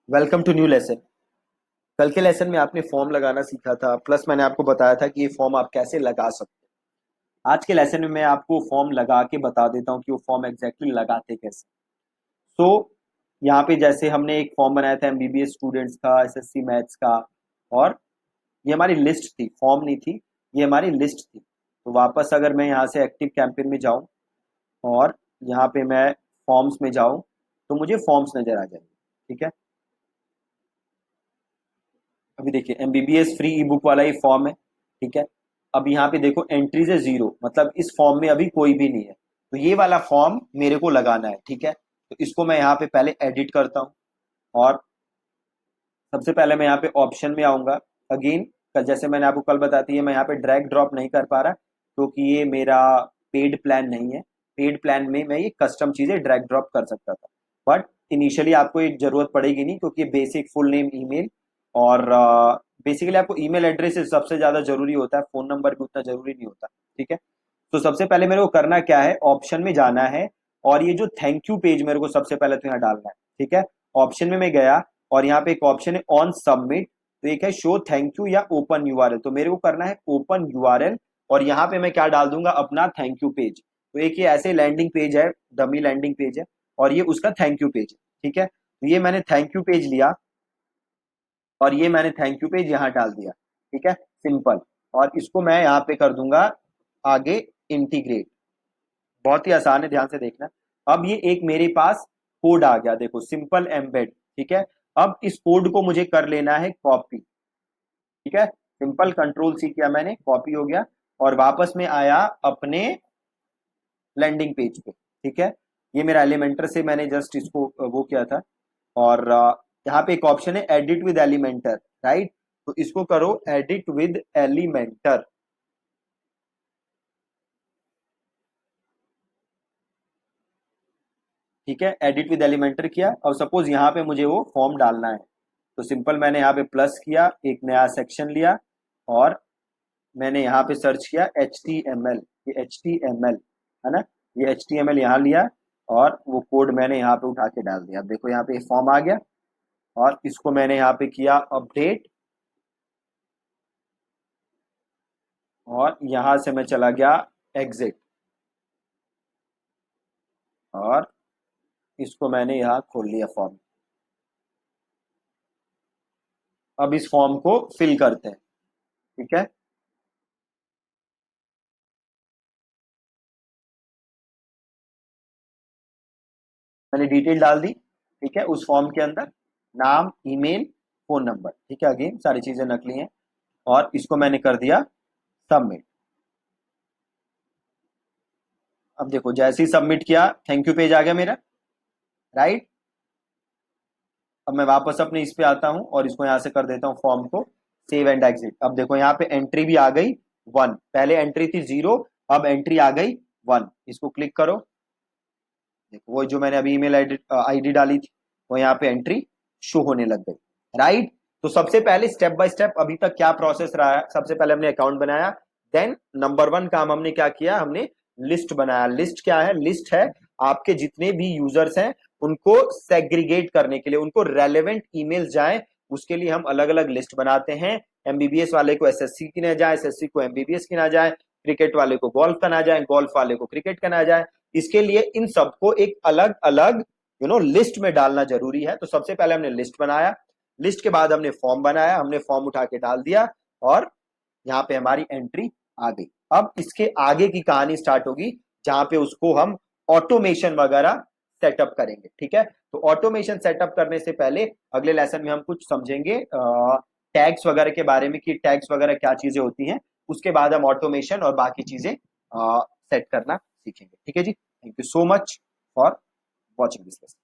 Welcome to new lesson. कल के lesson में आपने फॉर्म लगाना सीखा था, प्लस मैंने आपको बताया था कि ये फॉर्म आप कैसे लगा सकते हैं। आज के लेसन में मैं आपको फॉर्म लगा के बता देता हूँ कि वो फॉर्म एग्जैक्टली लगाते कैसे। तो यहाँ पे जैसे हमने एक फॉर्म बनाया था एमबीबीएस स्टूडेंट्स का, एसएससी मैथ्स का, और ये हमारी लिस्ट थी, फॉर्म नहीं थी, ये हमारी लिस्ट थी। तो वापस अगर मैं यहाँ से एक्टिव कैंपेन में जाऊँ और यहाँ पे मैं फॉर्म्स में जाऊँ तो मुझे फॉर्म्स नजर आ जाएंगे। ठीक है, अभी देखिए एमबीबीएस फ्री ई बुक वाला ही फॉर्म है। ठीक है, अब यहाँ पे देखो एंट्रीज है जीरो, मतलब इस फॉर्म में अभी कोई भी नहीं है। तो ये वाला फॉर्म मेरे को लगाना है। ठीक है, तो इसको मैं यहाँ पे पहले एडिट करता हूँ और सबसे पहले मैं यहाँ पे ऑप्शन में आऊंगा। अगेन जैसे मैंने आपको कल बताती है, मैं यहाँ पे ड्रैग ड्रॉप नहीं कर पा रहा क्योंकि ये मेरा पेड प्लान नहीं है। पेड प्लान में मैं ये कस्टम चीजें ड्रैग ड्रॉप कर सकता था, बट इनिशियली आपको ये जरूरत पड़ेगी नहीं क्योंकि बेसिक फुल नेम ईमेल और बेसिकली आपको ईमेल एड्रेस सबसे ज्यादा जरूरी होता है, फोन नंबर भी उतना जरूरी नहीं होता। ठीक है, तो सबसे पहले मेरे को करना क्या है, ऑप्शन में जाना है और ये जो थैंक यू पेज मेरे को सबसे पहले तो यहाँ डालना है। ठीक है, ऑप्शन में मैं गया और यहाँ पे एक ऑप्शन है ऑन सबमिट, तो एक है शो थैंक यू या ओपन यूआरएल, तो मेरे को करना है ओपन यूआरएल और यहाँ पे मैं क्या डाल दूंगा, अपना थैंक यू पेज। तो एक ये ऐसे लैंडिंग पेज है, डमी लैंडिंग पेज है और ये उसका थैंक यू पेज है। ठीक है, तो ये मैंने थैंक यू पेज लिया और ये मैंने थैंक यू पेज यहाँ डाल दिया। ठीक है, सिंपल। और इसको मैं यहाँ पे कर दूंगा आगे इंटीग्रेट। बहुत ही आसान है, ध्यान से देखना। अब ये एक मेरे पास कोड आ गया, देखो सिंपल एम्बेड। ठीक है, अब इस कोड को मुझे कर लेना है कॉपी। ठीक है, सिंपल कंट्रोल सी किया मैंने, कॉपी हो गया और वापस में आया अपने लैंडिंग पेज पे। ठीक है, ये मेरा एलिमेंटर से मैंने जस्ट इसको वो किया था और यहाँ पे एक ऑप्शन है एडिट विद एलिमेंटर, राइट। तो इसको करो एडिट विद एलिमेंटर। ठीक है, एडिट विद एलिमेंटर किया। अब सपोज यहाँ पे मुझे वो फॉर्म डालना है, तो सिंपल मैंने यहाँ पे प्लस किया, एक नया सेक्शन लिया और मैंने यहाँ पे सर्च किया एच टी एम एल। ये एच टी एम एल है ना, ये एच टी एम एल यहाँ लिया और वो कोड मैंने यहाँ पे उठा के डाल दिया। अब देखो यहाँ पे फॉर्म आ गया और इसको मैंने यहाँ पे किया अपडेट और यहाँ से मैं चला गया एग्जिट और इसको मैंने यहाँ खोल लिया फॉर्म। अब इस फॉर्म को फिल करते हैं। ठीक है, मैंने डिटेल डाल दी। ठीक है, उस फॉर्म के अंदर नाम, ईमेल, फोन नंबर। ठीक है, अगेन सारी चीजें नकली हैं और इसको मैंने कर दिया सबमिट। अब देखो जैसे ही सबमिट किया थैंक यू पेज आ गया मेरा, राइट। अब मैं वापस अपने इस पे आता हूं और इसको यहां से कर देता हूं फॉर्म को सेव एंड एग्जिट। अब देखो यहाँ पे एंट्री भी आ गई 1, पहले एंट्री थी 0, अब एंट्री आ गई 1। इसको क्लिक करो, देखो वो जो मैंने अभी ईमेल आईडी डाली थी वो यहाँ पे एंट्री शो होने लग गई, राइट। तो सबसे पहले स्टेप बाय स्टेप अभी तक क्या प्रोसेस रहा है, सबसे पहले हमने अकाउंट बनाया, देन नंबर 1 काम हमने क्या किया, हमने लिस्ट बनाया। लिस्ट क्या है, लिस्ट है आपके जितने भी यूजर्स हैं उनको सेग्रीगेट करने के लिए, उनको रेलेवेंट ईमेल जाए उसके लिए हम अलग अलग लिस्ट बनाते हैं। एमबीबीएस वाले को एसएससी की ना जाए, एसएससी को एमबीबीएस की ना जाए, क्रिकेट वाले को गोल्फ का ना जाए, गोल्फ वाले को क्रिकेट का ना जाए। इसके लिए इन सबको एक अलग अलग लिस्ट में डालना जरूरी है। तो सबसे पहले हमने लिस्ट बनाया, लिस्ट के बाद हमने फॉर्म बनाया, हमने फॉर्म उठा के डाल दिया और यहाँ पे हमारी एंट्री आ गई। अब इसके आगे की कहानी स्टार्ट होगी जहां पे उसको हम ऑटोमेशन वगैरह सेटअप करेंगे। ठीक है, तो ऑटोमेशन सेटअप करने से पहले अगले लेसन में हम कुछ समझेंगे टैग्स वगैरह के बारे में कि टैग्स वगैरह क्या चीजें होती हैं। उसके बाद हम ऑटोमेशन और बाकी चीजें सेट करना सीखेंगे। ठीक है जी, thank you so much for watching this lesson.